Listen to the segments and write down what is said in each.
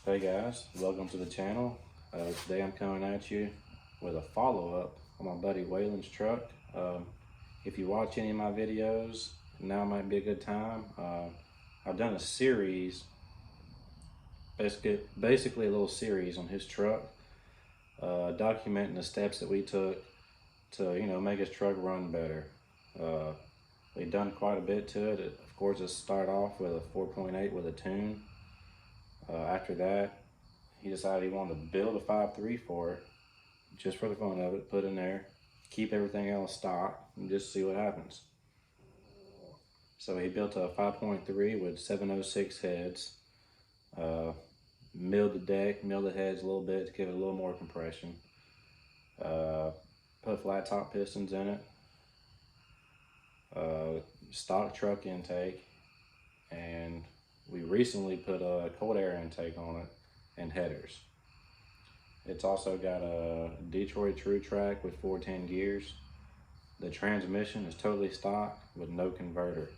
Hey guys, welcome to the channel. Today I'm coming at you with a follow-up on my buddy Waylon's truck. If you watch any of my videos, now might be a good time. I've done a series, basically a little series on his truck, documenting the steps that we took to, make his truck run better. We've done quite a bit to it. Of course, it started off with a 4.8 with a tune. After that, he decided he wanted to build a 5.3 for it, just for the fun of it, put in there, keep everything else stock, and just see what happens. So he built a 5.3 with 706 heads, milled the deck, milled the heads a little bit to give it a little more compression, put flat top pistons in it, stock truck intake, and we recently put a cold air intake on it and headers. It's also got a Detroit True Track with 410 gears. The transmission is totally stock with no converter.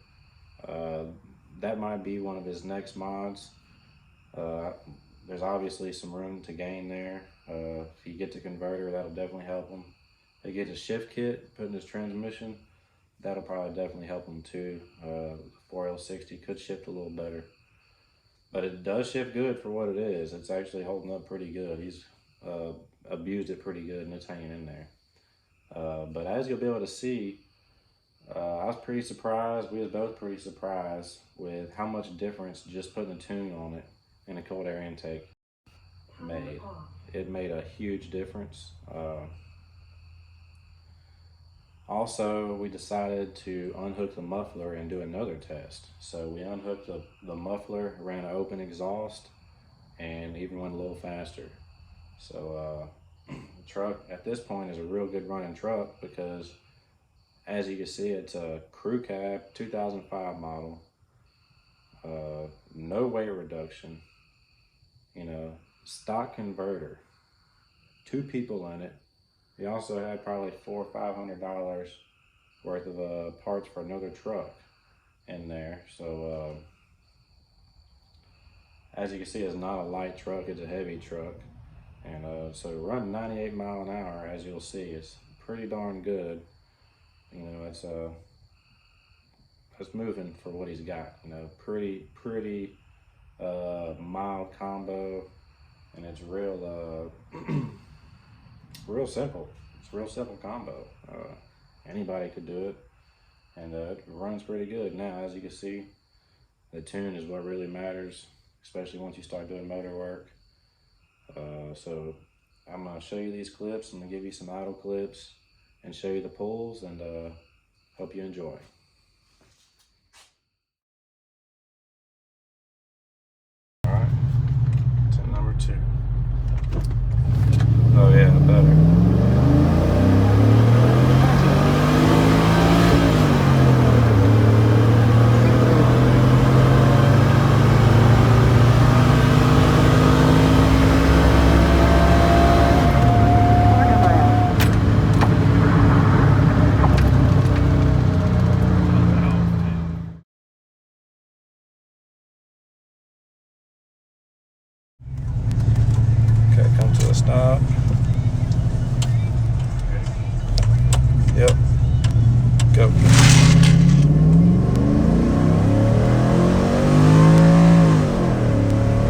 That might be one of his next mods. There's obviously some room to gain there. If he gets a converter, that'll definitely help him. If he gets a shift kit put in his transmission, that'll probably definitely help him too. The 4L60 could shift a little better. But it does shift good for what it is. It's actually holding up pretty good. He's abused it pretty good and it's hanging in there. But as you'll be able to see, I was pretty surprised. We was both pretty surprised with how much difference just putting a tune on it and a cold air intake made. It made a huge difference. Also, we decided to unhook the muffler and do another test. So we unhooked the muffler, ran an open exhaust, and even went a little faster. So the truck at this point is a real good running truck because, as you can see, it's a crew cab 2005 model, no weight reduction, stock converter, 2 people in it. He also had probably $400 or $500 worth of parts for another truck in there. So as you can see, it's not a light truck, it's a heavy truck. And so running 98 miles an hour, as you'll see, it's pretty darn good. It's moving for what he's got. Pretty mild combo, and it's real real simple. It's a real simple combo. Anybody could do it, and it runs pretty good. Now, as you can see, the tune is what really matters, especially once you start doing motor work. So I'm gonna show you these clips. I'm gonna give you some idle clips and show you the pulls, and hope you enjoy. All right, tip number 2. Oh yeah, better. Okay, come to a stop. Yep. Go.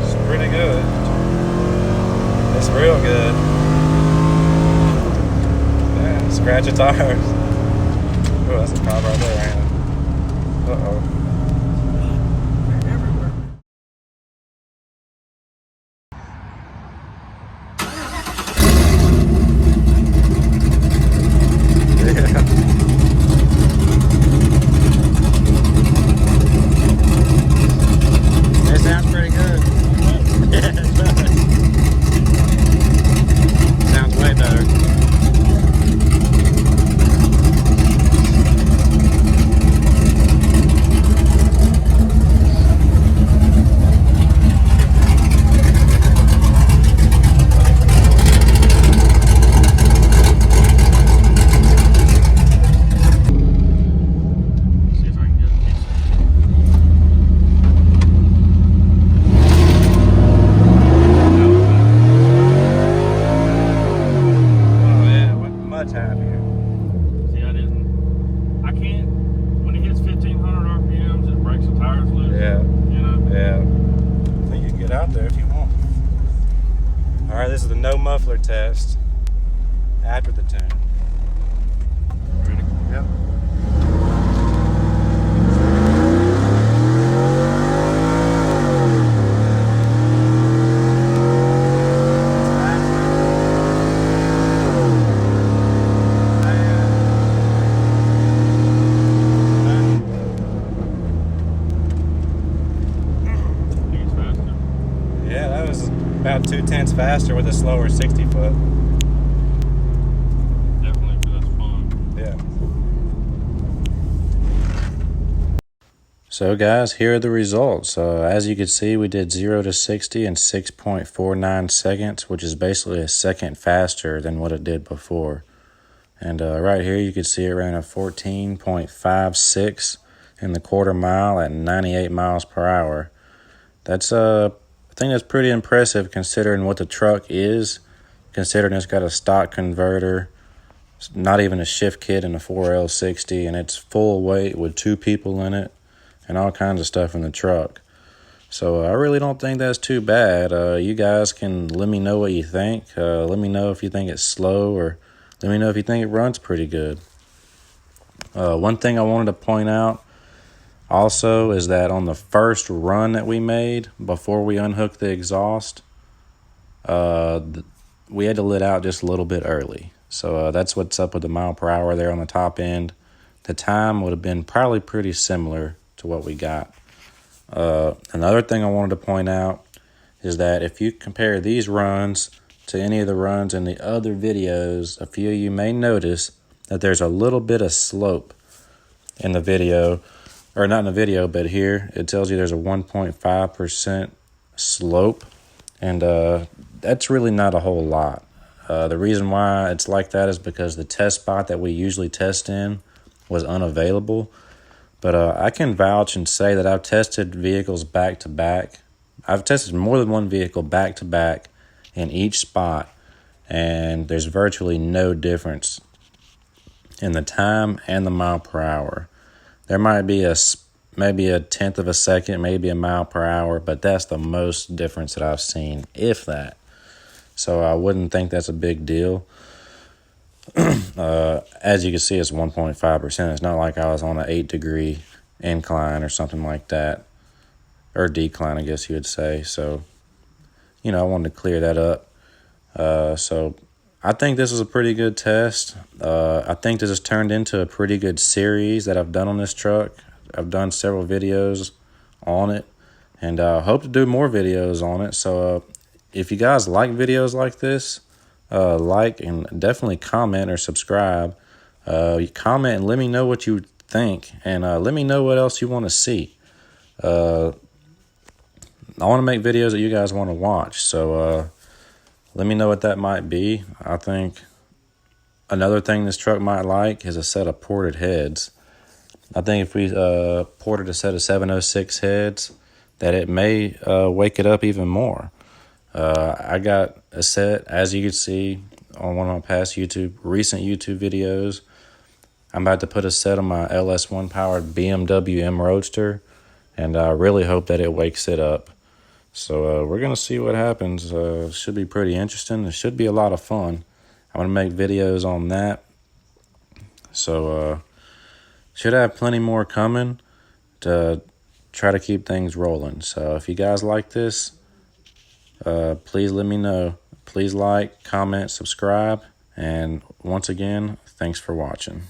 It's pretty good. It's real good. Man, scratch your tires. Oh, that's a pop right there, ain't it? Uh-oh. It sounds pretty good. Sounds way better. Yeah. You know? Yeah. I think you can get out there if you want. All right, this is the no muffler test after the tune. Ready? Yep. Yeah, that was about 2/10 faster with a slower 60 foot. Definitely, because that's fun. Yeah. So guys, here are the results. As you can see, we did 0 to 60 in 6.49 seconds, which is basically a second faster than what it did before. And right here, you can see it ran a 14.56 in the quarter mile at 98 miles per hour. That's I think that's pretty impressive considering what the truck is, considering it's got a stock converter, not even a shift kit and a 4L60, and it's full weight with 2 people in it and all kinds of stuff in the truck. So I really don't think that's too bad. You guys can let me know what you think. Let me know if you think it's slow, or let me know if you think it runs pretty good. One thing I wanted to point out also is that on the first run that we made, before we unhooked the exhaust, we had to let out just a little bit early. So that's what's up with the mile per hour there on the top end. The time would have been probably pretty similar to what we got. Another thing I wanted to point out is that if you compare these runs to any of the runs in the other videos, a few of you may notice that there's a little bit of slope in the video, or not in the video, but here it tells you there's a 1.5% slope, and that's really not a whole lot. The reason why it's like that is because the test spot that we usually test in was unavailable. But I can vouch and say that I've tested vehicles back to back. I've tested more than one vehicle back to back in each spot, and there's virtually no difference in the time and the mile per hour. There might be maybe a tenth of a second, maybe a mile per hour, but that's the most difference that I've seen, if that. So I wouldn't think that's a big deal. As you can see, it's 1.5%. It's not like I was on an 8-degree incline or something like that, or decline, I guess you would say. So, I wanted to clear that up. So I think this is a pretty good test. I think this has turned into a pretty good series that I've done on this truck. I've done several videos on it, and I hope to do more videos on it. So if you guys like videos like this, like and definitely comment or subscribe. Comment and let me know what you think, and let me know what else you want to see. I want to make videos that you guys want to watch, so let me know what that might be. I think another thing this truck might like is a set of ported heads. I think if we ported a set of 706 heads, that it may wake it up even more. I got a set, as you can see on one of my past recent YouTube videos. I'm about to put a set on my LS1 powered BMW M Roadster, and I really hope that it wakes it up. So we're going to see what happens. Should be pretty interesting. It should be a lot of fun. I'm going to make videos on that. So should have plenty more coming to try to keep things rolling. So if you guys like this, please let me know. Please like, comment, subscribe, and once again, thanks for watching.